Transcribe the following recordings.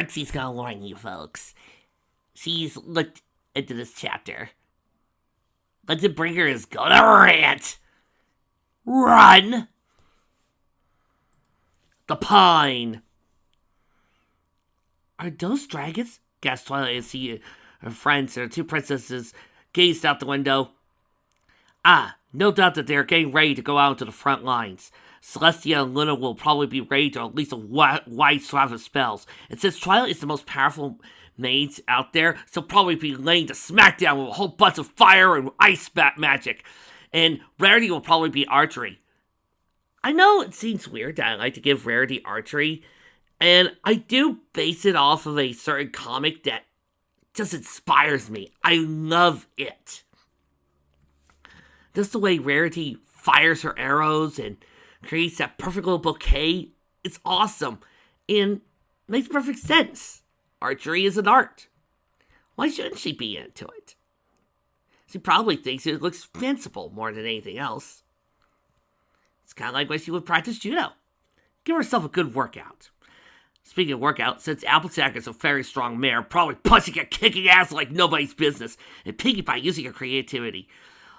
She's gonna warn you folks. She's looked into this chapter. But the bringer is gonna rant. Run! The pine. Are those dragons? Gasped Twilight as she, her friends, and her two princesses gazed out the window. Ah, no doubt that they are getting ready to go out into the front lines. Celestia and Luna will probably be ready to unleash a wide swath of spells. And since Twilight is the most powerful out there, she'll probably be laying the smackdown with a whole bunch of fire and ice magic. And Rarity will probably be archery. I know it seems weird that I like to give Rarity archery, and I do base it off of a certain comic that just inspires me. I love it. Just the way Rarity fires her arrows and creates that perfect little bouquet, it's awesome and makes perfect sense. Archery is an art. Why shouldn't she be into it? She probably thinks it looks fanciful more than anything else. It's kind of like when she would practice judo. Give herself a good workout. Speaking of workout, since Applejack is a very strong mare, probably punching and kicking ass like nobody's business, and Pinkie Pie using her creativity.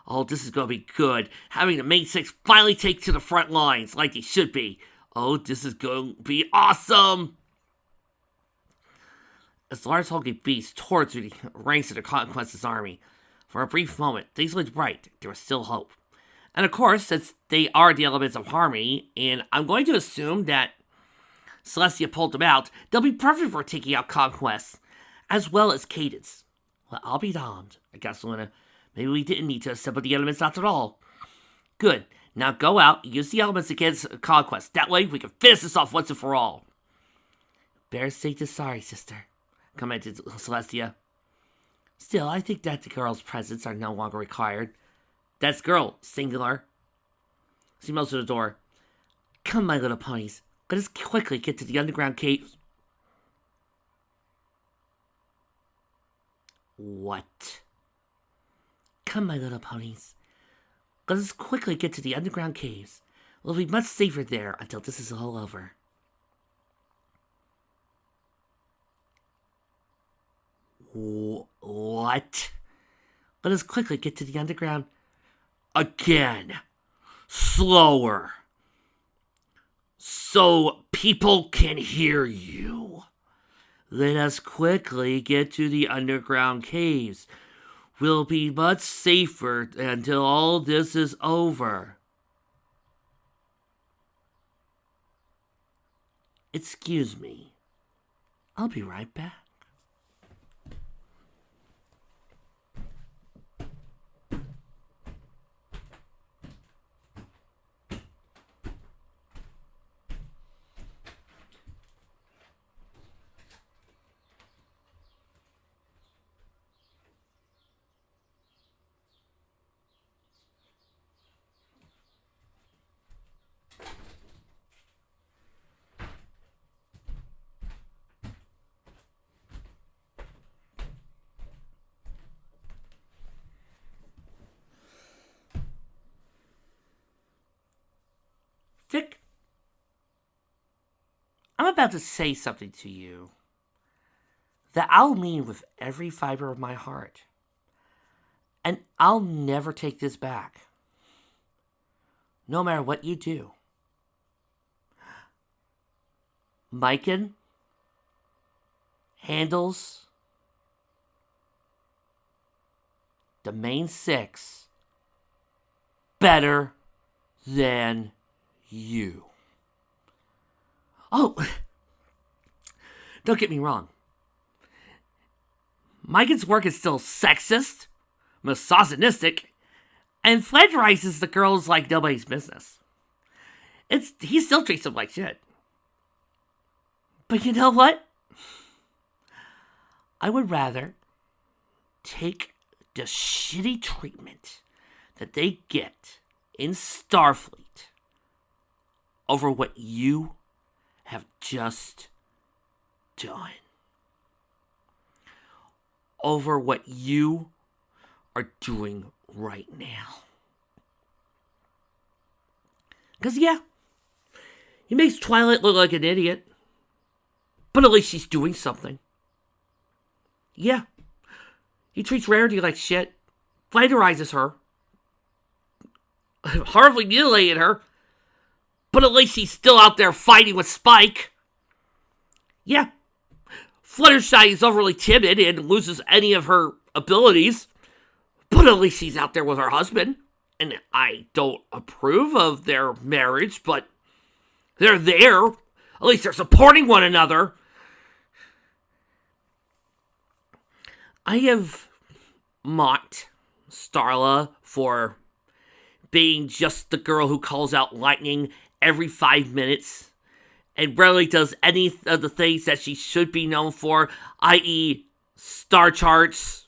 Oh, this is going to be good. Having the main six finally take to the front lines like they should be. Oh, this is going to be awesome. As the large hulking beast tore through the ranks of the Conquest's army, for a brief moment, things looked bright. There was still hope. And of course, since they are the elements of harmony, and I'm going to assume that Celestia pulled them out, they'll be perfect for taking out Conquest, as well as Cadence. Well, I'll be damned. I guess, Luna. Maybe we didn't need to assemble the elements after all. Good. Now go out and use the elements against Conquest. That way we can finish this off once and for all. Better safe than sorry, sister, commented Celestia. Still, I think that the girl's presence are no longer required. That's girl, singular. She moves to the door. Come, my little ponies. Let us quickly get to the underground cave. What? Come, my little ponies. Let us quickly get to the underground caves. We'll be much safer there until this is all over. What? Let us quickly get to the underground. Again. Slower. So people can hear you. Let us quickly get to the underground caves. We'll be much safer until all this is over. Excuse me. I'll be right back. Vic, I'm about to say something to you that I'll mean with every fiber of my heart. And I'll never take this back. No matter what you do. Myken handles the main six better than you. Oh, don't get me wrong. Myken's work is still sexist, misogynistic, and plagiarizes the girls like nobody's business. He still treats them like shit. But you know what? I would rather take the shitty treatment that they get in Starfleet over what you have just done. Over what you are doing right now. Because, yeah, he makes Twilight look like an idiot. But at least she's doing something. Yeah. He treats Rarity like shit. Flaterizes her. Horribly mutilated her. But at least he's still out there fighting with Spike. Yeah. Fluttershy is overly timid and loses any of her abilities. But at least she's out there with her husband. And I don't approve of their marriage, but they're there. At least they're supporting one another. I have mocked Starla for being just the girl who calls out lightning every 5 minutes and rarely does any of the things that she should be known for, i.e. star charts,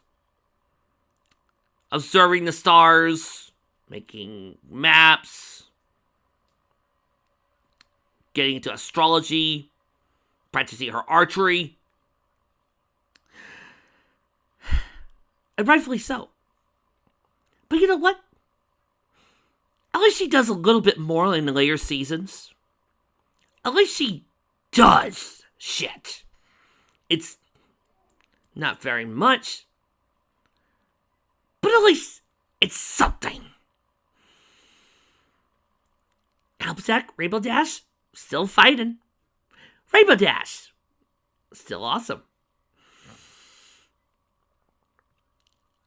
observing the stars, making maps, getting into astrology, practicing her archery. And rightfully so. But you know what? At least she does a little bit more in the later seasons. At least she does shit. It's not very much, but at least it's something. Helpsack, Rainbow Dash, still fighting. Rainbow Dash, still awesome.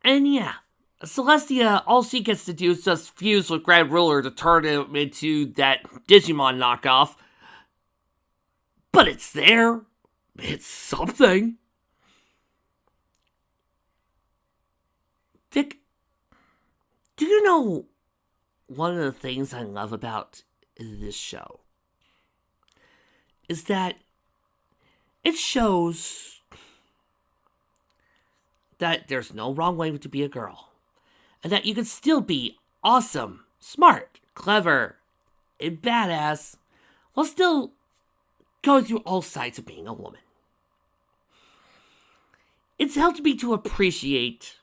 And yeah, Celestia, all she gets to do is just fuse with Grand Ruler to turn him into that Digimon knockoff. But it's there. It's something. Vic, do you know one of the things I love about this show? Is that it shows that there's no wrong way to be a girl. And that you can still be awesome, smart, clever, and badass while still going through all sides of being a woman. It's helped me to appreciate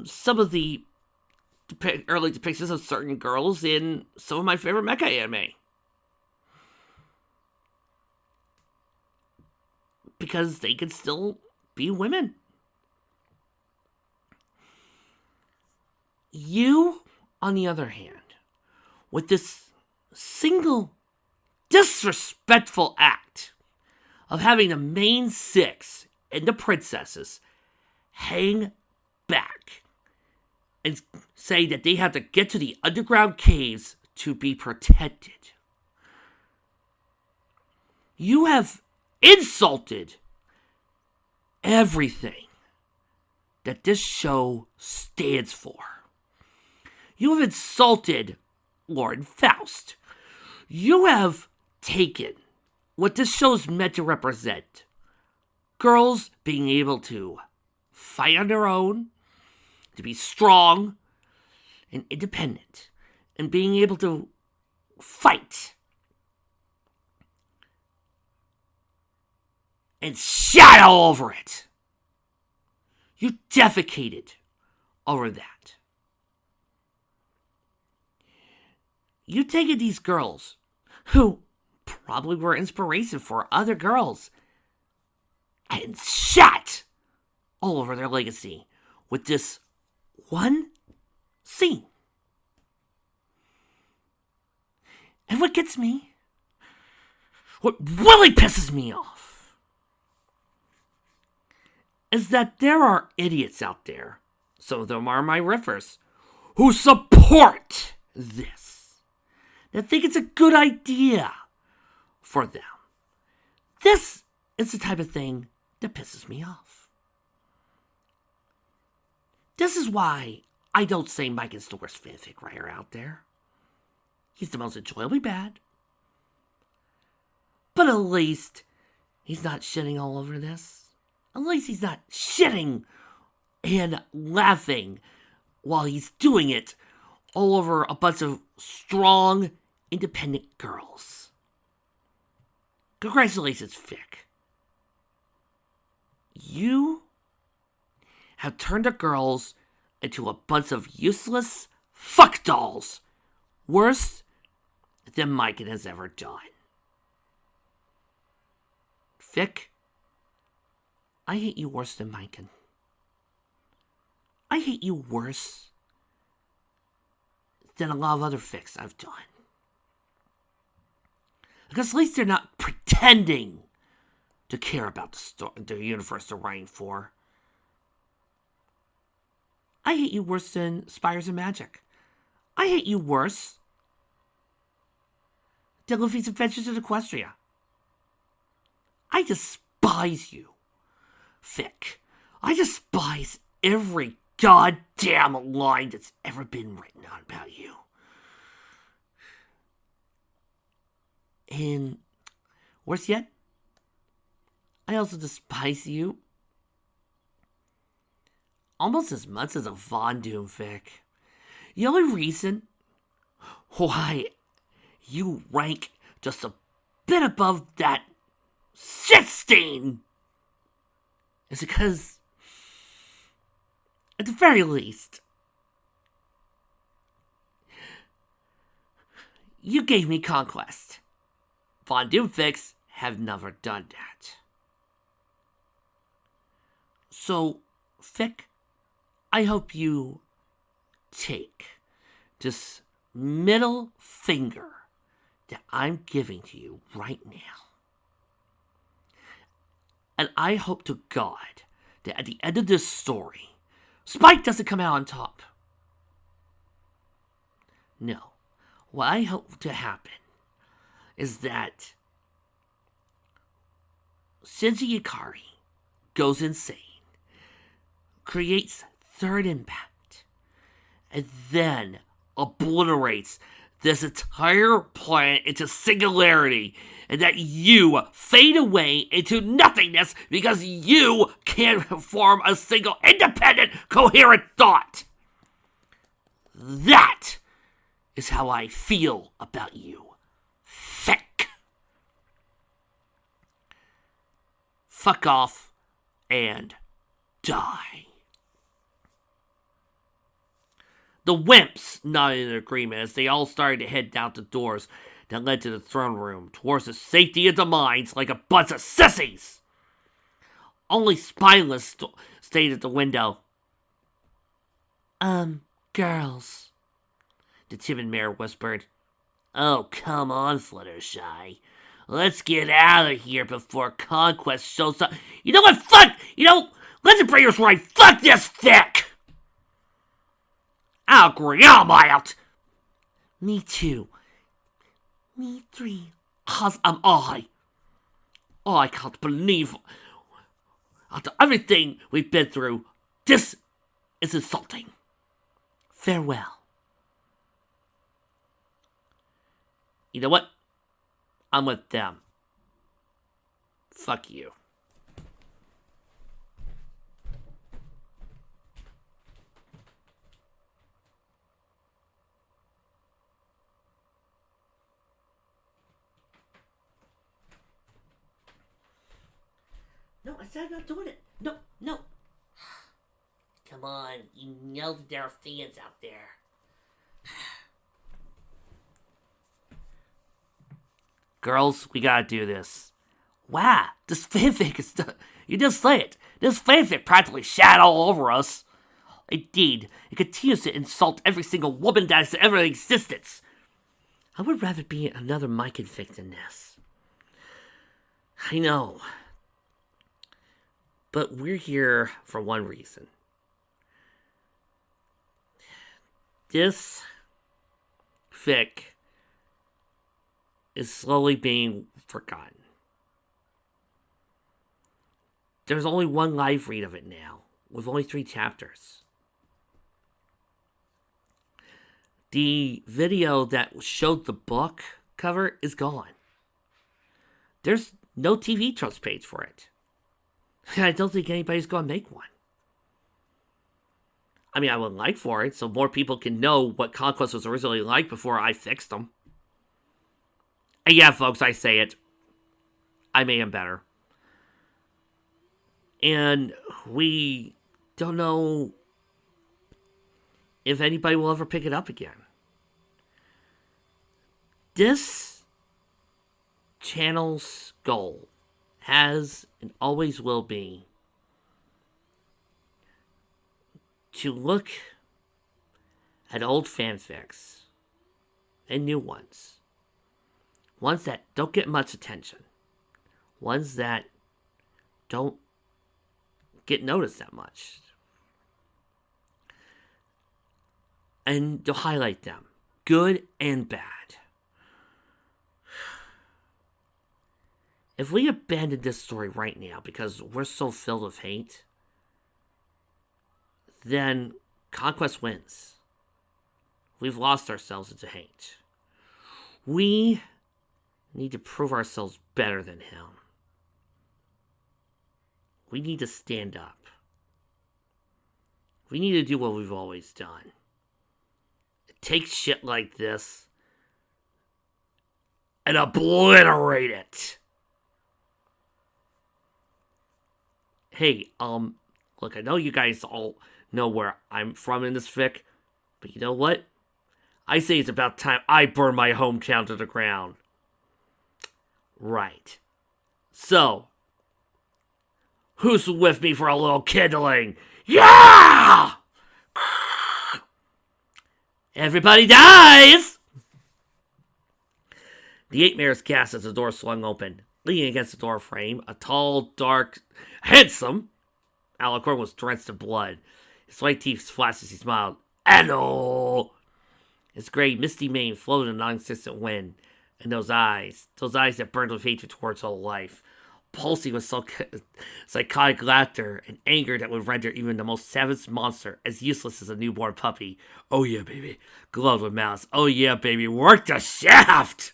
some of the early depictions of certain girls in some of my favorite mecha anime. Because they can still be women. You, on the other hand, with this single disrespectful act of having the main six and the princesses hang back and say that they have to get to the underground caves to be protected. You have insulted everything that this show stands for. You have insulted Lord Faust. You have taken what this show's meant to represent. Girls being able to fight on their own, to be strong and independent, and being able to fight and shat all over it. You defecated over that. You taken these girls, who probably were inspiration for other girls, and shat all over their legacy with this one scene. And what gets me, what really pisses me off, is that there are idiots out there, some of them are my riffers, who support this. That think it's a good idea for them. This is the type of thing that pisses me off. This is why I don't say Mike is the worst fanfic writer out there. He's the most enjoyably bad. But at least he's not shitting all over this. At least he's not shitting and laughing while he's doing it all over a bunch of strong, independent girls. Congratulations, Vic. You have turned the girls into a bunch of useless fuck dolls. Worse than Mike has ever done. Vic, I hate you worse than Mikan. I hate you worse than a lot of other fics I've done. Because at least they're not pretending to care about the universe they're writing for. I hate you worse than Spires and Magic. I hate you worse than Luffy's Adventures in Equestria. I despise you, Vic. I despise every goddamn line that's ever been written on about you. And worse yet, I also despise you almost as much as a Von Doom Vic. The only reason why you rank just a bit above that shit stain is because, at the very least, you gave me Conquest. Von Doom Fics have never done that. So, Vic, I hope you take this middle finger that I'm giving to you right now. And I hope to God that at the end of this story, Spike doesn't come out on top. No. What I hope to happen is that Shinji Ikari goes insane, creates Third Impact, and then obliterates this entire planet into singularity, and that you fade away into nothingness because you can't form a single independent, coherent thought. That is how I feel about you, Vic. Fuck off and die. The wimps nodded in agreement as they all started to head down the doors that led to the throne room towards the safety of the mines like a bunch of sissies. Only Spineless stayed at the window. Girls, the timid mayor whispered. Oh, come on, Fluttershy. Let's get out of here before Conquest shows up. You know what? Fuck! Legend Breaker's right. Fuck this Vic! I agree, I'm out! Me too. Me three. As am I. Oh, I can't believe. After everything we've been through, this is insulting. Farewell. You know what? I'm with them. Fuck you. No, I said I'm not doing it. No. Come on, you know that there are fans out there. Girls, we gotta do this. Wow, this fanfic is... You just say it. This fanfic practically shat all over us. Indeed, it continues to insult every single woman that has ever existed. I would rather be another Mikan fic than this. I know. But we're here for one reason. This fic is slowly being forgotten. There's only one live read of it now, with only 3 chapters. The video that showed the book cover is gone. There's no TV Tropes page for it. I don't think anybody's going to make one. I mean, I would like for it, so more people can know what Conquest was originally like before I fixed them. And yeah, folks, I say it. I made him better. And we don't know if anybody will ever pick it up again. This channel's goal has and always will be to look at old fanfics and new ones. Ones that don't get much attention. Ones that don't get noticed that much. And to highlight them. Good and bad. If we abandon this story right now because we're so filled with hate, then Conquest wins. We've lost ourselves into hate. We need to prove ourselves better than him. We need to stand up. We need to do what we've always done. Take shit like this and obliterate it. Hey, look, I know you guys all know where I'm from in this fic, but you know what? I say it's about time I burn my hometown to the ground. Right. So, who's with me for a little kindling? Yeah! Everybody dies! The 8 mares gasped as the door swung open. Leaning against the door frame, a tall, dark, handsome Alicorn was drenched in blood. His white teeth flashed as he smiled. Hello! His gray, misty mane floated in a non-existent wind. And those eyes that burned with hatred towards all life, pulsing with psychotic laughter and anger that would render even the most savage monster as useless as a newborn puppy. Oh yeah, baby. Glowed with malice. Oh yeah, baby. Work the shaft!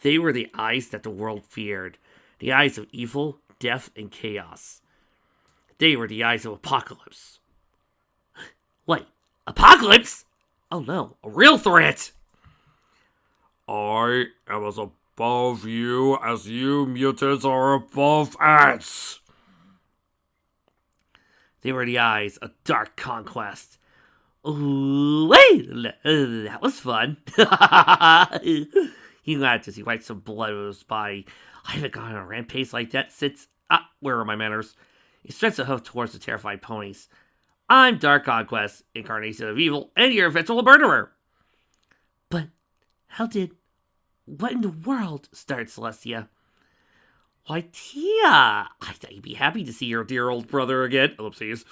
They were the eyes that the world feared. The eyes of evil, death, and chaos. They were the eyes of Apocalypse. Wait, Apocalypse? Oh no, a real threat! I am as above you as you mutants are above us. They were the eyes of Dark Conquest. Ooh, wait, that was fun. He laughed as he wiped some blood with his body. I haven't gone on a rampage like that since... where are my manners? He stretched a hoof towards the terrified ponies. I'm Dark Conquest, incarnation of evil, and your eventual murderer. But how did... What in the world? Started Celestia. Why, Tia! I thought you'd be happy to see your dear old brother again. Ellipses.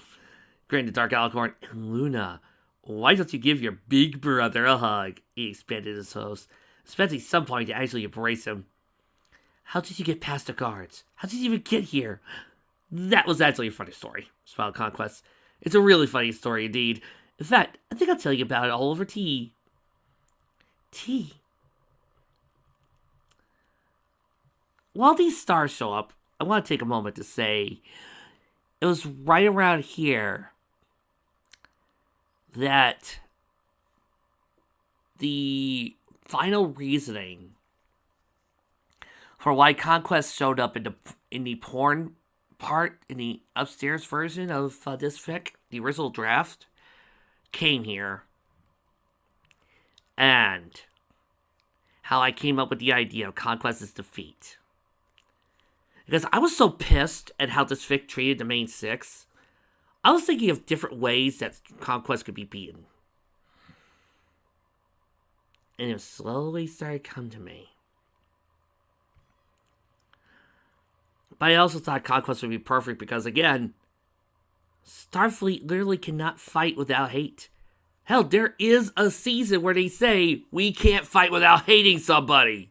Grinned the Dark Alicorn. And Luna, why don't you give your big brother a hug? He expanded his host, expecting some point to actually embrace him. How did you get past the guards? How did you even get here? That was actually a funny story, smiled Conquest. It's a really funny story indeed. In fact, I think I'll tell you about it all over tea. Tea? While these stars show up, I want to take a moment to say it was right around here that the final reasoning for why Conquest showed up in the porn part, in the upstairs version of this fic, the original draft, came here. And how I came up with the idea of Conquest's defeat. Because I was so pissed at how this fic treated the main six, I was thinking of different ways that Conquest could be beaten. And it slowly started to come to me. But I also thought Conquest would be perfect because, again, Starfleet literally cannot fight without hate. Hell, there is a season where they say, we can't fight without hating somebody.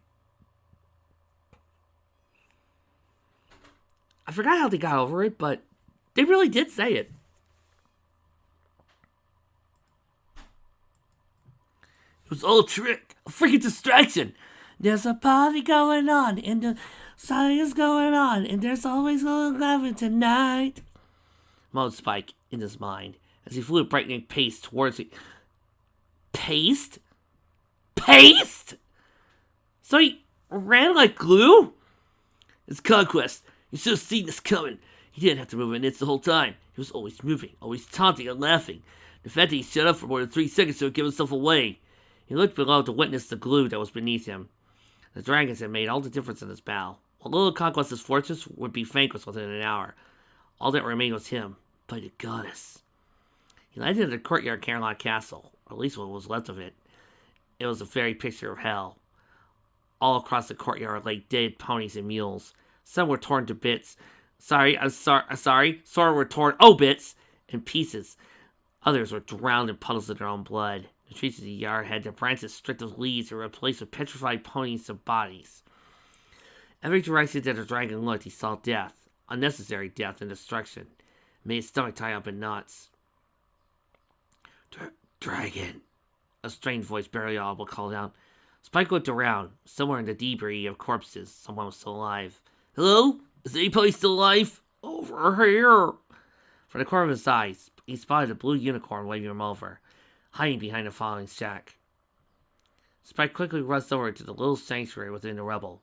I forgot how they got over it, but they really did say it. It was all a trick, a freaking distraction. There's a party going on, and the song is going on, and there's always going to happen tonight. Moaned Spike in his mind as he flew at brightening pace towards it. Paste? Paste? So he ran like glue? It's Conquest. You should have seen this coming. He didn't have to move an inch the whole time. He was always moving, always taunting and laughing. The fact that he shut up for more than 3 seconds to give himself away. He looked below to witness the glue that was beneath him. The dragons had made all the difference in his bow. While Little Conquest's fortress would be vanquished within an hour, all that remained was him, by the goddess. He landed in the courtyard of Caroline Castle, or at least what was left of it. It was a very picture of hell. All across the courtyard lay dead ponies and mules. Some were torn to bits. Some were torn, bits, in pieces. Others were drowned in puddles of their own blood. The trees of the yard had their branches stripped of leaves and replaced with petrified ponies and bodies. Every direction that the dragon looked, he saw death, unnecessary death and destruction. It made his stomach tie up in knots. Dragon, a strange voice barely audible called out. Spike looked around. Somewhere in the debris of corpses, someone was still alive. Hello? Is anybody still alive? Over here! From the corner of his eyes, he spotted a blue unicorn waving him over, hiding behind a falling shack. Spike quickly rushed over to the little sanctuary within the rubble.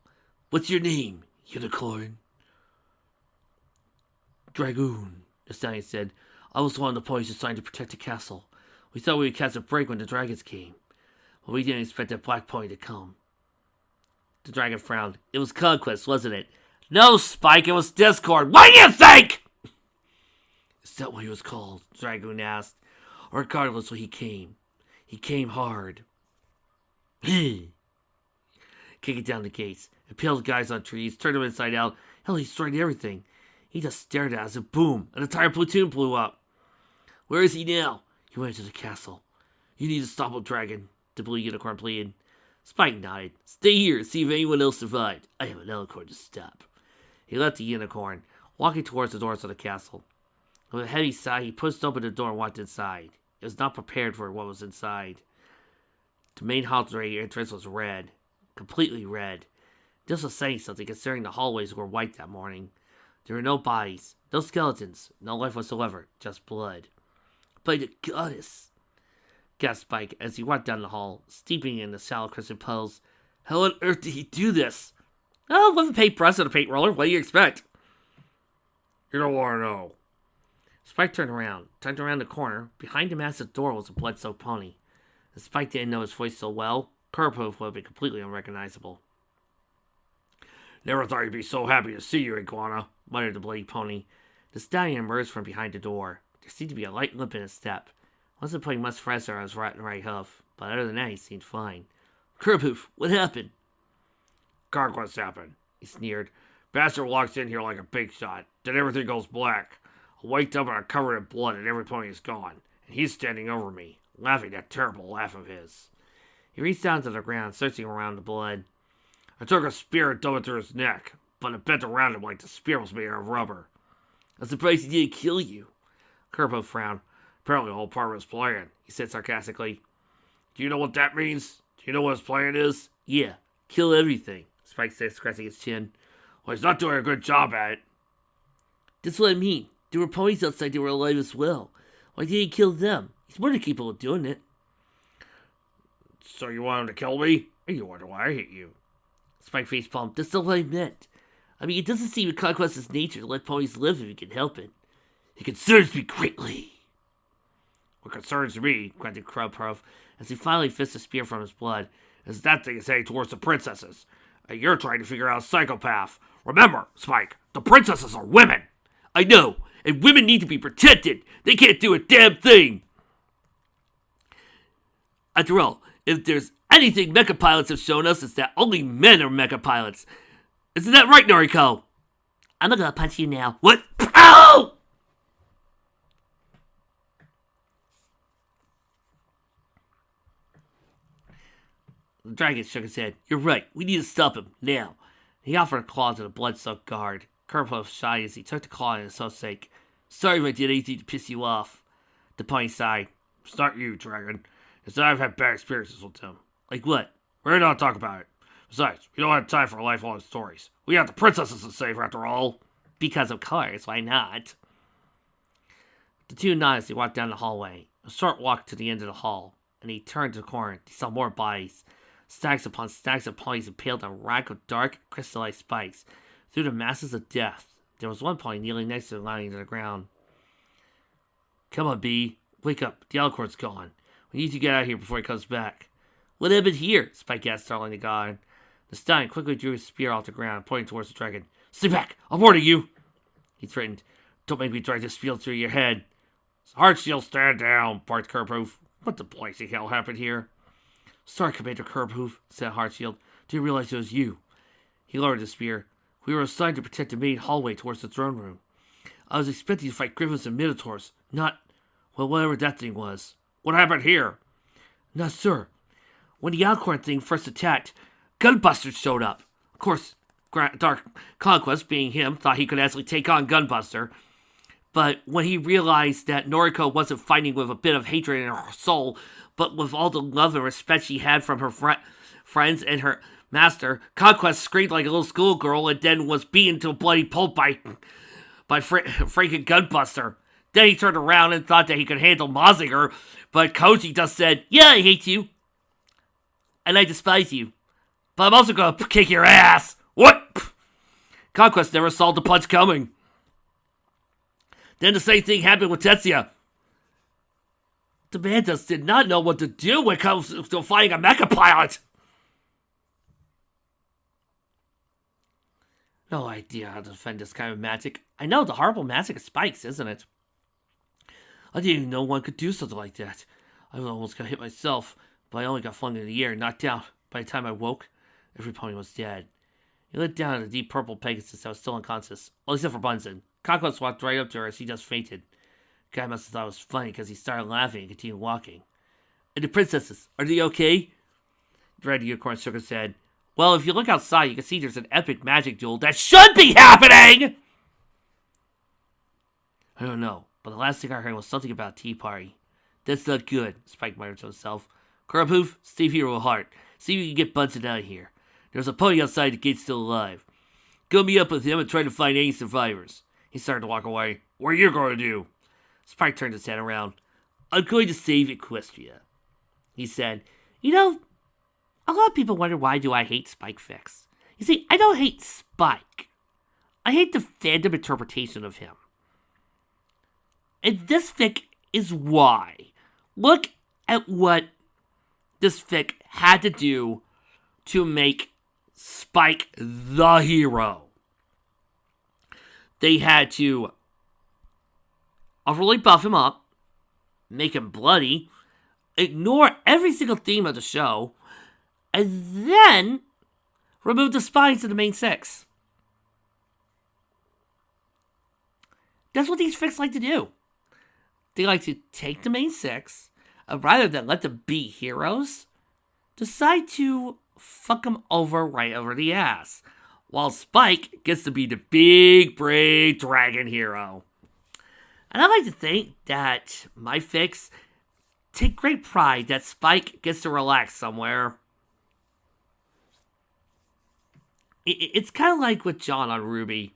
What's your name, unicorn? Dragoon, the stallion said. I was one of the ponies assigned to protect the castle. We thought we would catch a break when the dragons came, but we didn't expect that black pony to come. The dragon frowned. It was conquest, wasn't it? No, Spike, it was discord. What do you think? Is that what he was called? Dragoon asked. Regardless what he came hard. Kicking down the gates, impaled guys on trees, turned them inside out. Hell, he destroyed everything. He just stared at us and boom, an entire platoon blew up. Where is he now? He went to the castle. You need to stop him, dragon, the blue unicorn pleaded. Spike nodded. Stay here and see if anyone else survived. I have an unicorn to stop. He left the unicorn, walking towards the doors of the castle. With a heavy sigh, he pushed open the door and walked inside. He was not prepared for what was inside. The main hallway entrance was red. Completely red. This was saying something considering the hallways were white that morning. There were no bodies, no skeletons, no life whatsoever, just blood. By the goddess, gasped Spike as he walked down the hall, steeping in the sallow crimson puddles. How on earth did he do this? Oh, with a paint brush and a paint roller, what do you expect? You don't want to know. Spike turned around the corner. Behind the massive door was a blood-soaked pony. If Spike didn't know his voice so well, Kerpoof would have been completely unrecognizable. Never thought you'd be so happy to see you, Iguana, muttered the bloody pony. The stallion emerged from behind the door. There seemed to be a light limp in his step. Wasn't putting much pressure on his right hoof, but other than that, he seemed fine. Kerpoof, what happened? Conquest happened, he sneered. Bastard walks in here like a big shot. Then everything goes black. I waked up and I'm covered in blood and every pony is gone. And he's standing over me, laughing that terrible laugh of his. He reached down to the ground, searching around the blood. I took a spear and dove it through his neck, but it bent around him like the spear was made out of rubber. I'm surprised he didn't kill you. Kerpoof frowned. Apparently the whole part of his plan, he said sarcastically. Do you know what that means? Do you know what his plan is? Yeah, kill everything, Spike said, scratching his chin. Well, he's not doing a good job at it. That's what I mean. There were ponies outside that were alive as well. Why didn't he kill them? He's more than capable of doing it. So you want him to kill me? You wonder why I hate you. Spike face palmed. That's not what I meant. I mean, it doesn't seem in Conquest's nature to let ponies live if he can help it. It concerns me greatly. What concerns me, grunted Kerpoof, as he finally fisted a spear from his blood, is that thing is heading towards the princesses. And you're trying to figure out a psychopath. Remember, Spike, the princesses are women. I know, and women need to be protected. They can't do a damn thing. After all, if there's anything mecha pilots have shown us, it's that only men are mecha pilots. Isn't that right, Noriko? I'm gonna punch you now. What? Ow! The dragon shook his head. You're right. We need to stop him, now. He offered a claw to the blood-soaked guard. Kerpoof sighed as he took the claw in his own sake. Sorry if I did anything to piss you off. The pony sighed. It's not you, dragon. It's that I've had bad experiences with him. Like what? We're here not to talk about it. Besides, we don't have time for lifelong stories. We got the princesses to save after all. Because of course, why not? The two nodded as they walked down the hallway. A short walk to the end of the hall, and he turned to the corner. He saw more bodies. Stacks upon stacks of ponies impaled on a rack of dark, crystallized spikes. Through the masses of death, there was one pony kneeling next to the lying to the ground. Come on, B. Wake up. The Alcorn's gone. We need to get out of here before he comes back. What happened here? Spike asked, startling the guard. The stallion quickly drew his spear off the ground, pointing towards the dragon. Stay back! I'm warning you! He threatened. Don't make me drag this spear through your head. Hardshield, stand down, barked Curbhoof. What the blazing hell happened here? Sorry, Commander Curbhoof, said Hardshield. Didn't realize it was you. He lowered the spear. We were assigned to protect the main hallway towards the throne room. I was expecting to fight griffins and minotaurs, not, well, whatever that thing was. What happened here? Not sir. When the Alcorn thing first attacked, Gunbuster showed up. Of course, Dark Conquest, being him, thought he could actually take on Gunbuster. But when he realized that Noriko wasn't fighting with a bit of hatred in her soul, but with all the love and respect she had from her friends and her master, Conquest screamed like a little schoolgirl and then was beaten to a bloody pulp by freaking Gunbuster. Then he turned around and thought that he could handle Mazinger, but Koji just said, yeah, I hate you. And I despise you. But I'm also gonna kick your ass. What? Conquest never saw the punch coming. Then the same thing happened with Tetsuya. The man just did not know what to do when it comes to fighting a mecha pilot. No idea how to defend this kind of magic. I know the horrible magic of spikes, isn't it? I didn't even know one could do something like that. I almost got hit myself, but I only got flung in the air and knocked out. By the time I woke, every pony was dead. He lit down at a deep purple Pegasus that was still unconscious. Well, except for Bunsen. Conquest walked right up to her as he just fainted. The guy must have thought it was funny because he started laughing and continued walking. And the princesses, are they okay? The red unicorn shook his head. Well, if you look outside, you can see there's an epic magic duel that should be happening! I don't know, but the last thing I heard was something about a tea party. That's not good, Spike muttered to himself. Curbhoof, stay here with Heart. See if you can get Bunsen out of here. There's a pony outside the gate still alive. Go meet up with him and try to find any survivors. He started to walk away. What are you going to do? Spike turned his head around. I'm going to save Equestria. He said, you know, a lot of people wonder why do I hate Spike Fix. You see, I don't hate Spike. I hate the fandom interpretation of him. And this fic is why. Look at what this fic had to do to make Spike the hero. They had to overly buff him up, make him bloody, ignore every single theme of the show, and then remove the spines in the main six. That's what these fics like to do. They like to take the main six, and rather than let them be heroes, decide to fuck them over right over the ass, while Spike gets to be the big, brave dragon hero. And I like to think that my fics take great pride that Spike gets to relax somewhere. It's kind of like with John on Ruby.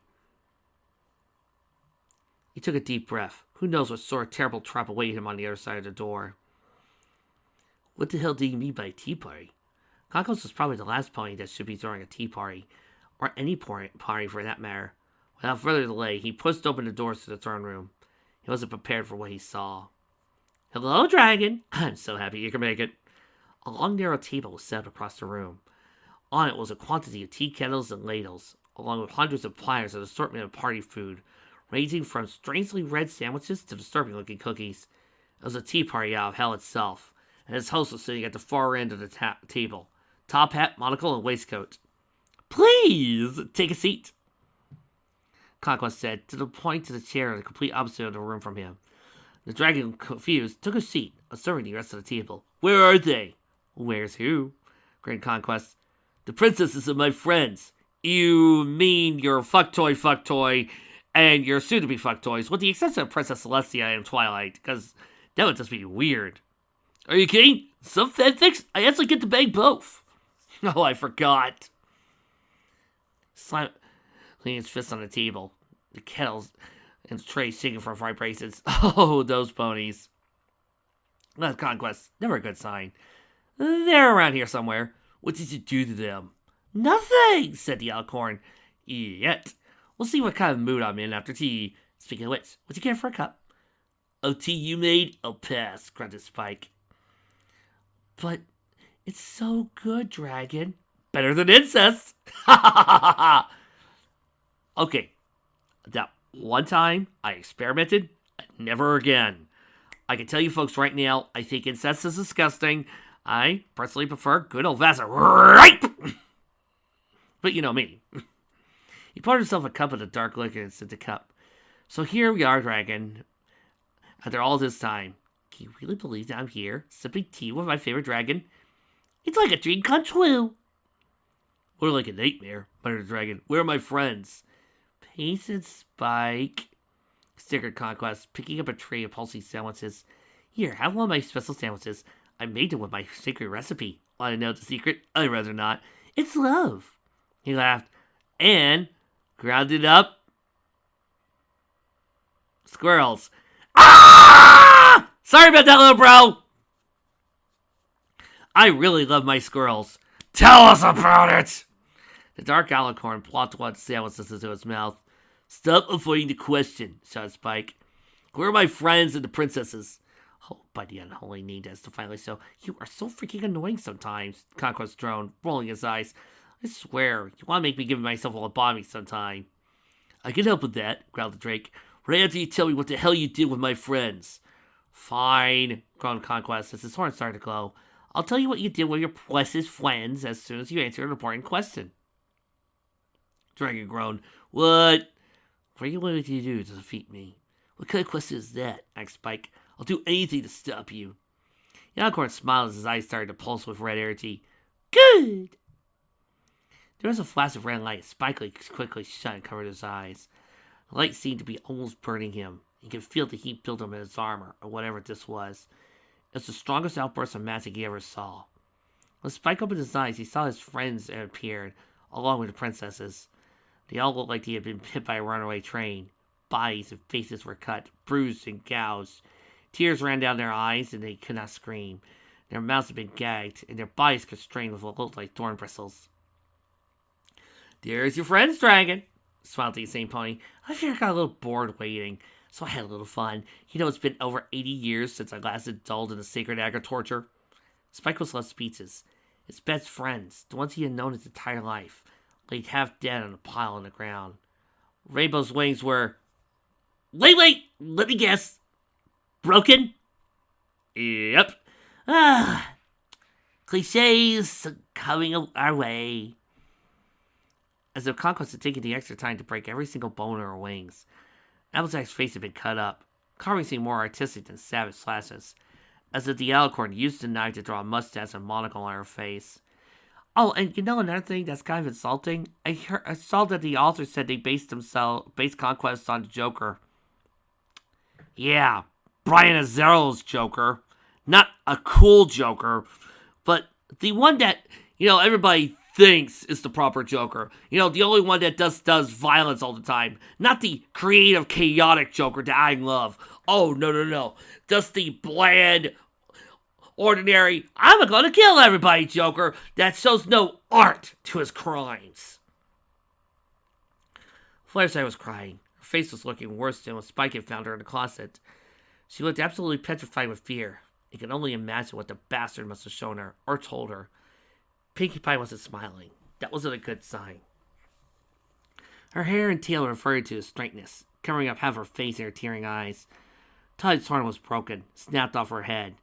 He took a deep breath. Who knows what sort of terrible trap awaited him on the other side of the door. What the hell do you mean by a tea party? Conquest was probably the last pony that should be throwing a tea party, or any party for that matter. Without further delay, he pushed open the doors to the throne room. He wasn't prepared for what he saw. Hello, dragon! I'm so happy you can make it. A long, narrow table was set up across the room. On it was a quantity of tea kettles and ladles, along with hundreds of platters and assortment of party food, ranging from strangely red sandwiches to disturbing-looking cookies. It was a tea party out of hell itself, and his host was sitting at the far end of the table. Top hat, monocle, and waistcoat. Please, take a seat, Conquest said, to the point to the chair the complete opposite of the room from him. The dragon, confused, took a seat, observing the rest of the table. Where are they? Where's who? Grinned Conquest. The princesses are my friends. You mean your fuck toy, and your soon-to-be fuck toys, with the exception of Princess Celestia and Twilight, because that would just be weird. Are you kidding? Some fanfics, I actually get to bang both. Oh, I forgot. Leaning his fist on the table, the kettles and the tray shaking from vibrations. Oh, those ponies. That's Conquest. Never a good sign. They're around here somewhere. What did you do to them? Nothing, said the Alcorn. Yet. We'll see what kind of mood I'm in after tea. Speaking of which, what'd you get for a cup? Of tea you made? I'll pass, grunted Spike. But it's so good, Dragon. Better than incest. Okay, that one time I experimented, never again. I can tell you folks right now, I think incest is disgusting. I personally prefer good old-fashioned rape. But you know me. He poured himself a cup of the dark liquor and said the cup. So here we are, dragon. After all this time, can you really believe that I'm here, sipping tea with my favorite dragon? It's like a dream come true. Or like a nightmare, muttered the dragon. Where are my friends? Pace and Spike, snickered Conquest, picking up a tray of pulsing sandwiches. Here, have one of my special sandwiches. I made them with my secret recipe. Want to know the secret? I'd rather not. It's love. He laughed and grounded up squirrels. Ah! Sorry about that, little bro. I really love my squirrels. Tell us about it. The dark alicorn plopped one sandwich into his mouth. Stop avoiding the question, shouted Spike. Where are my friends and the princesses? Oh, by the unholy name, that's finally so. You are so freaking annoying sometimes, Conquest droned, rolling his eyes. I swear, you want to make me give myself a lobotomy sometime. I can help with that, growled the Drake. Right after you tell me what the hell you did with my friends. Fine, groaned Conquest as his horn started to glow. I'll tell you what you did with your precious friends as soon as you answer an important question. Dragon groaned. What? What are you willing to do to defeat me? What kind of question is that? Asked Spike. I'll do anything to stop you. The alicorn smiled as his eyes started to pulse with red energy. Good! There was a flash of red light. Spike quickly shut and covered his eyes. The light seemed to be almost burning him. He could feel the heat build up in his armor, or whatever this was. It was the strongest outburst of magic he ever saw. When Spike opened his eyes, he saw his friends had appeared, along with the princesses. They all looked like they had been hit by a runaway train. Bodies and faces were cut, bruised, and gouged. Tears ran down their eyes, and they could not scream. Their mouths had been gagged, and their bodies constrained with what looked like thorn bristles. There's your friends, dragon, smiled the insane pony. I fear I got a little bored waiting, so I had a little fun. You know, it's been over 80 years since I last indulged in the sacred act of torture. Spike was left speechless. His best friends, the ones he had known his entire life, laid half dead on a pile on the ground. Rainbow's wings were... Wait, let me guess. Broken? Yep. Cliches coming our way. As if Conquest had taken the extra time to break every single bone in her wings. Applejack's face had been cut up. Carving seemed more artistic than savage slashes. As if the alicorn used the knife to draw a mustache and monocle on her face. Oh, and you know another thing that's kind of insulting? I saw that the author said they based Conquest on the Joker. Yeah, Brian Azzarello's Joker. Not a cool Joker, but the one that, everybody thinks is the proper Joker. The only one that does violence all the time. Not the creative, chaotic Joker that I love. Oh, no. Just the bland, ordinary, I'm gonna kill everybody Joker that shows no art to his crimes. Fluttershy was crying. Her face was looking worse than when Spike had found her in the closet. She looked absolutely petrified with fear. You could only imagine what the bastard must have shown her, or told her. Pinkie Pie wasn't smiling. That wasn't a good sign. Her hair and tail referred to as straightness, covering up half her face and her tearing eyes. Todd's horn was broken, snapped off her head.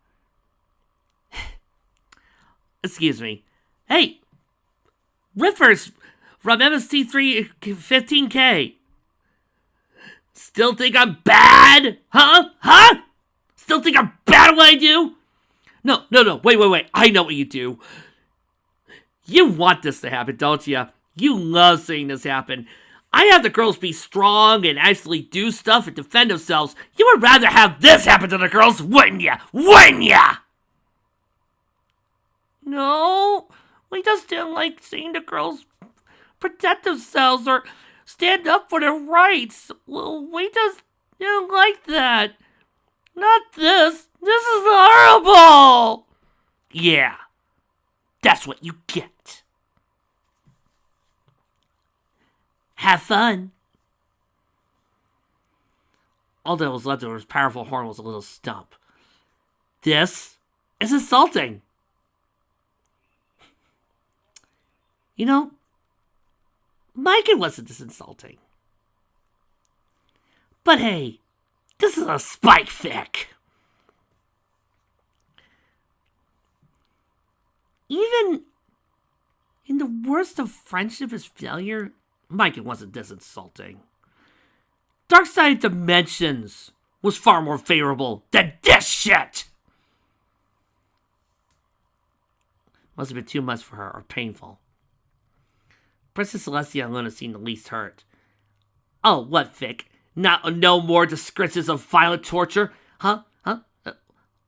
Excuse me. Hey! Riffers from MST3 15K. Still think I'm bad? Huh? Still think I'm bad at what I do? No. Wait. I know what you do. You want this to happen, don't you? You love seeing this happen. I have the girls be strong and actually do stuff and defend themselves. You would rather have this happen to the girls, wouldn't ya? No, we just didn't like seeing the girls protect themselves or stand up for their rights. We just didn't like that. Not this. This is horrible. Yeah, that's what you get. Have fun. All that was left of his powerful horn was a little stump. This is insulting. You know, Mike, it wasn't this insulting. But hey, this is a spike fic. Even in the worst of friendship is failure, Mike, it wasn't this insulting. Dark Side Dimensions was far more favorable than this shit. Must have been too much for her, or painful. Princess Celestia and Luna seemed the least hurt. Oh, what, Vic? No more descriptions of violent torture? Huh?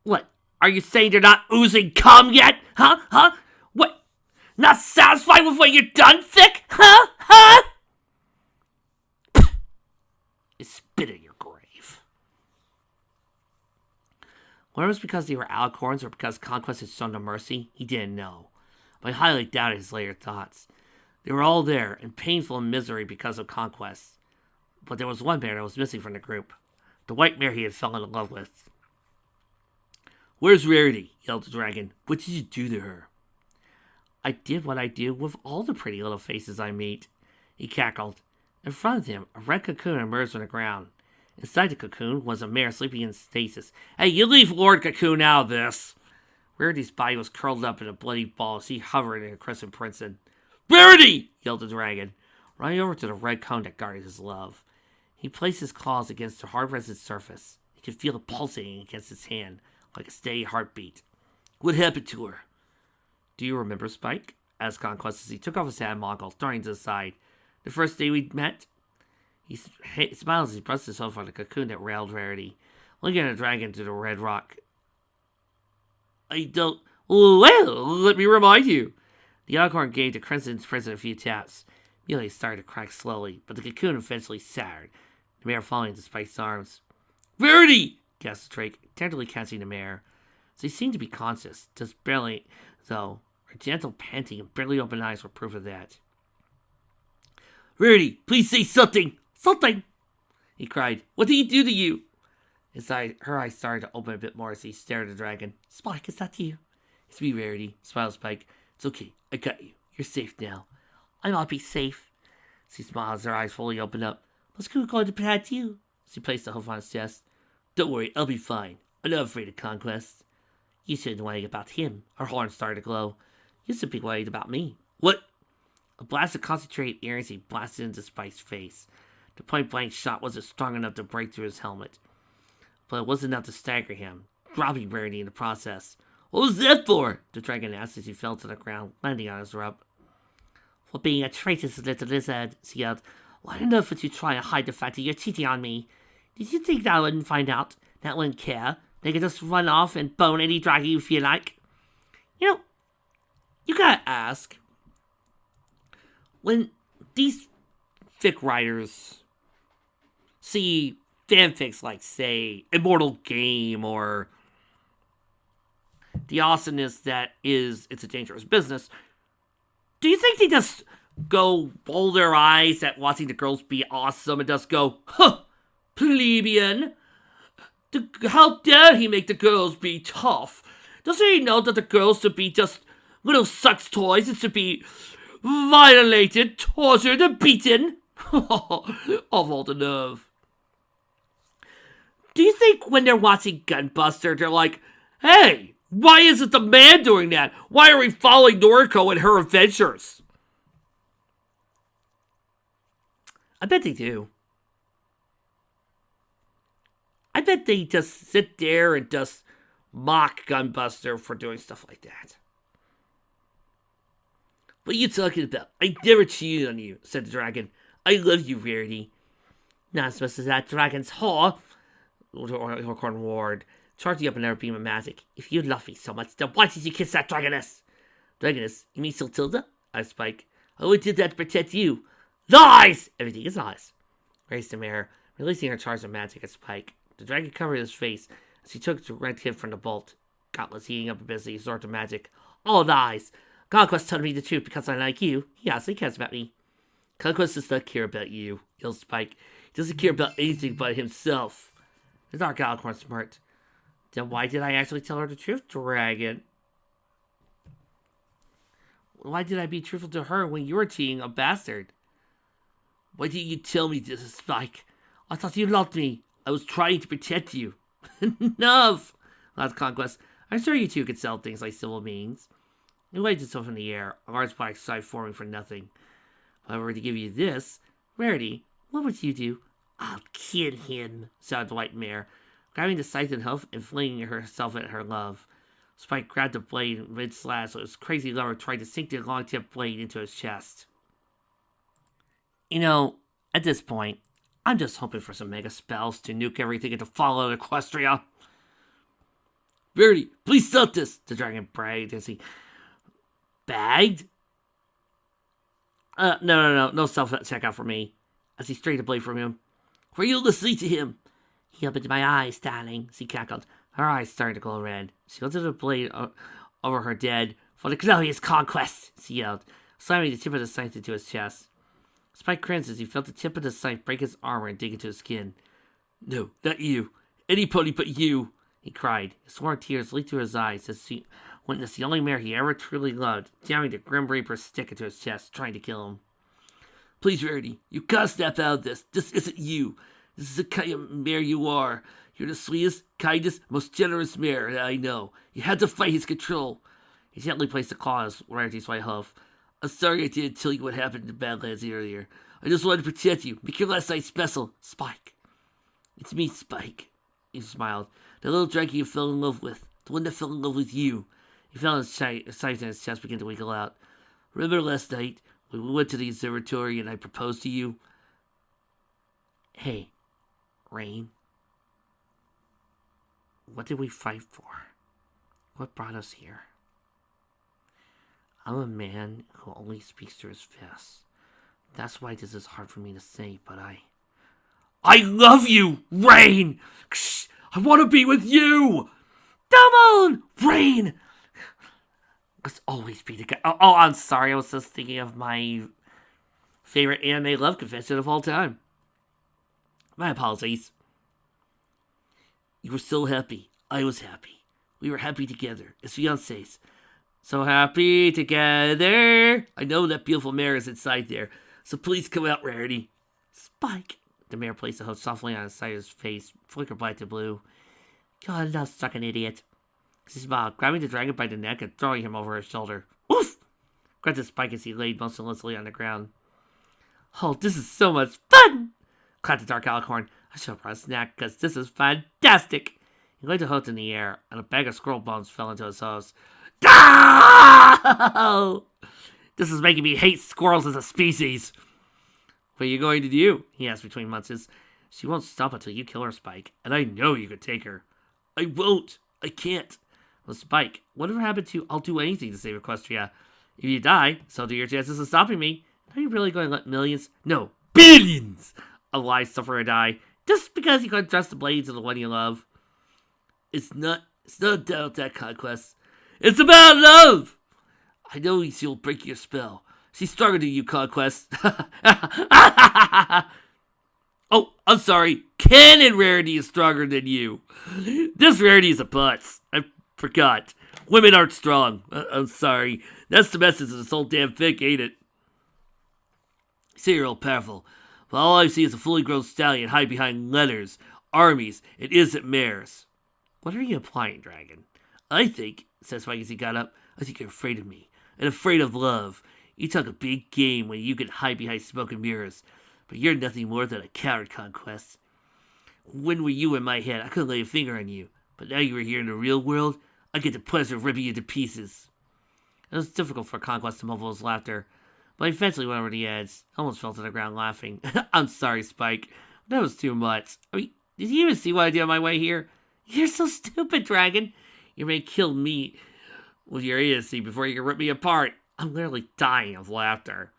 What? Are you saying they're not oozing cum yet? Huh? What? Not satisfied with what you've done, Vic? Huh? You spit in your grave. Whether it was because they were alicorns or because Conquest had shown them mercy, he didn't know. But I highly doubted his later thoughts. They were all there, in painful misery because of Conquest. But there was one bear that was missing from the group. The white mare he had fallen in love with. "Where's Rarity?" yelled the dragon. "What did you do to her?" "I did what I do with all the pretty little faces I meet," he cackled. In front of him, a red cocoon emerged from the ground. Inside the cocoon was a mare sleeping in stasis. "Hey, you leave Lord Cocoon out of this!" Rarity's body was curled up in a bloody ball as he hovered in a crescent crimson. "Rarity!" yelled the dragon, running over to the red cone that guarded his love. He placed his claws against the hard-resin surface. He could feel it pulsating against his hand, like a steady heartbeat. "What happened to her?" "Do you remember, Spike?" asked Conquest as he took off his hat and monocle, starting to the side. "The first day we met?" He smiled as he brushed himself on the cocoon that railed Rarity, looking at the dragon through the red rock. "I don't... Well, let me remind you." The unicorn gave the crimson's prison a few taps. Immediately started to crack slowly, but the cocoon eventually shattered, the mare falling into Spike's arms. "Rarity!" gasped the Drake, tenderly catching the mare. She seemed to be conscious, just barely, though. Her gentle panting and barely open eyes were proof of that. "Rarity, please say something! Something!" he cried. "What did he do to you?" Her eyes started to open a bit more as he stared at the dragon. "Spike, is that you?" "It's me, Rarity," smiled Spike. "It's okay, I got you. You're safe now." "I might be safe." She smiled as her eyes fully opened up. "What's going to protect you?" She placed a hoof on his chest. "Don't worry, I'll be fine. I'm not afraid of Conquest." "You shouldn't worry about him." Her horns started to glow. "You should be worried about me." "What?" A blast of concentrated energy blasted into Spike's face. The point-blank shot wasn't strong enough to break through his helmet, but it was enough to stagger him, dropping Rarity in the process. "What was that for?" the dragon asked as he fell to the ground, landing on his rump. "For being a traitorous little lizard," she yelled. "Long enough that you try to hide the fact that you're cheating on me. Did you think that I wouldn't find out? That I wouldn't care? They could just run off and bone any dragon you feel like?" You gotta ask, when these fic writers see fanfics like, say, Immortal Game or the awesomeness that is It's a Dangerous Business, do you think they just go roll their eyes at watching the girls be awesome and just go, "Huh, plebeian, how dare he make the girls be tough? Doesn't he know that the girls should be just little sex toys and should be violated, tortured, and beaten?" Of all the nerve. Do you think when they're watching Gunbuster, they're like, "Hey, why isn't the man doing that? Why are we following Noriko and her adventures?" I bet they do. I bet they just sit there and just mock Gunbuster for doing stuff like that. "What are you talking about? I never cheated on you," said the dragon. "I love you, Rarity." "Not as much as that dragon's whore," Unicorn roared, charging up another beam of magic. "If you love me so much, then why did you kiss that dragoness?" "Dragoness? You mean Siltilda?" asked Spike. "I only did that to protect you." "Lies!" "Everything is lies," raced the mare, releasing her charge of magic at Spike. The dragon covered his face as he took the red tip from the bolt. Gauntlets heating up a bit as he absorbed the magic. "All lies. Conquest told me the truth because I like you. He honestly cares about me." "Conquest does not care about you," yelled Spike. "He doesn't care about anything but himself." The dark alicorn smirked. "Then why did I actually tell her the truth, dragon?" Why did I be truthful to her when you were cheating, a bastard? Why didn't you tell me this, Spike? I thought you loved me. I was trying to protect you. Enough! Last conquest. I'm sure you two could sell things like civil beings. He waved himself in the air, a large black side forming for nothing. If I were to give you this, Rarity, what would you do? I'll kill him, shouted the white mare, grabbing the scythe hoof and flinging herself at her love. Spike grabbed the blade mid-slash, so his crazy lover tried to sink the long-tipped blade into his chest. You know, at this point, I'm just hoping for some mega spells to nuke everything into Fallout Equestria. Rarity, please stop this, the dragon bragged as he bagged. No self-checkout for me. As he straightened the blade from him. Were you listening to him? He opened my eyes, darling, she cackled. Her eyes started to glow red. She lifted the blade over her dead. For the glorious conquest, she yelled, slamming the tip of the scythe into his chest. Spike cringed as he felt the tip of the scythe break his armor and dig into his skin. No, not you. Anybody but you, he cried. His sworn tears leaked to his eyes as he witnessed the only mare he ever truly loved, jamming the Grim Reaper's stick into his chest, trying to kill him. Please, Rarity, you gotta snap out of this. This isn't you. This is the kind of mare you are. You're the sweetest, kindest, most generous mare that I know. You had to fight his control. He gently placed a claw on his Rarity's white hoof. I'm sorry I didn't tell you what happened in the Badlands earlier. I just wanted to protect you. Make your last night special. Spike. It's me, Spike. He smiled. The little dragon you fell in love with. The one that fell in love with you. He felt his scythe in his chest begin to wiggle out. Remember last night when we went to the observatory and I proposed to you? Hey, Rain. What did we fight for? What brought us here? I'm a man who only speaks through his fists. That's why this is hard for me to say, but I love you, Rain! I want to be with you! Come on, Rain! Let's always be together. Oh, I'm sorry. I was just thinking of my favorite anime love confession of all time. My apologies. You were so happy. I was happy. We were happy together as fiancés. So happy together. I know that beautiful mare is inside there. So please come out, Rarity. Spike. The mare placed the hoof softly on the side of his face, flickered black to blue. God, I'm stuck an idiot. She smiled, grabbing the dragon by the neck and throwing him over her shoulder. Oof! Grunted Spike as he laid motionlessly on the ground. Oh, this is so much fun! Clapped the dark alicorn. I should have brought a snack, because this is fantastic! He laid the hook in the air, and a bag of squirrel bones fell into his hose. Ah! This is making me hate squirrels as a species. What are you going to do? He asked between munches. She won't stop until you kill her, Spike, and I know you could take her. I won't. I can't. Well, Spike, whatever happened to I'll do anything to save Equestria? If you die, so do your chances of stopping me. Are you really going to let millions, no, billions of lives suffer or die just because you couldn't trust the blades of the one you love? It's not about that conquest. It's about love! I know she'll break your spell. She's stronger than you, Conquest. Oh, I'm sorry. Canon Rarity is stronger than you. This Rarity is a putz. I forgot. Women aren't strong. I'm sorry. That's the message of this whole damn fic, ain't it? Say you're all powerful, but all I see is a fully grown stallion hide behind letters, armies, and innocent mares. What are you implying, Dragon? I think, said Spike as he got up, I think you're afraid of me, and afraid of love. You talk a big game when you can hide behind smoke and mirrors, but you're nothing more than a coward, Conquest. When were you in my head, I couldn't lay a finger on you, but now you are here in the real world, I get the pleasure of ripping you to pieces. It was difficult for Conquest to muffle his laughter, but he eventually went over the edge, almost fell to the ground laughing. I'm sorry, Spike. That was too much. I mean, did you even see what I did on my way here? You're so stupid, Dragon. You may kill me with your idiocy before you can rip me apart. I'm literally dying of laughter.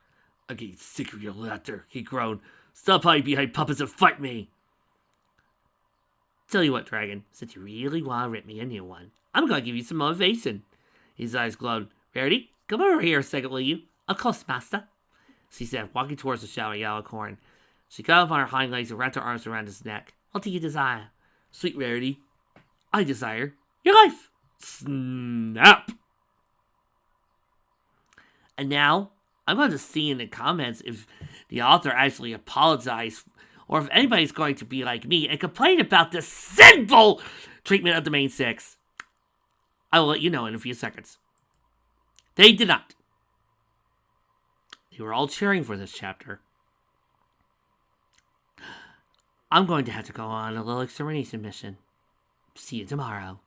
I'm getting sick of your laughter, he groaned. Stop hiding behind puppets and fight me. Tell you what, Dragon, since you really want to rip me a new one, I'm going to give you some motivation. His eyes glowed. Rarity, come over here a second, will you? Of course, master, she said, walking towards the shouting alicorn. She got up on her hind legs and wrapped her arms around his neck. What do you desire? Sweet Rarity, I desire your life. Snap! And now, I'm going to see in the comments if the author actually apologized, or if anybody's going to be like me and complain about this sinful treatment of the main six. I will let you know in a few seconds. They did not. They were all cheering for this chapter. I'm going to have to go on a little extermination mission. See you tomorrow.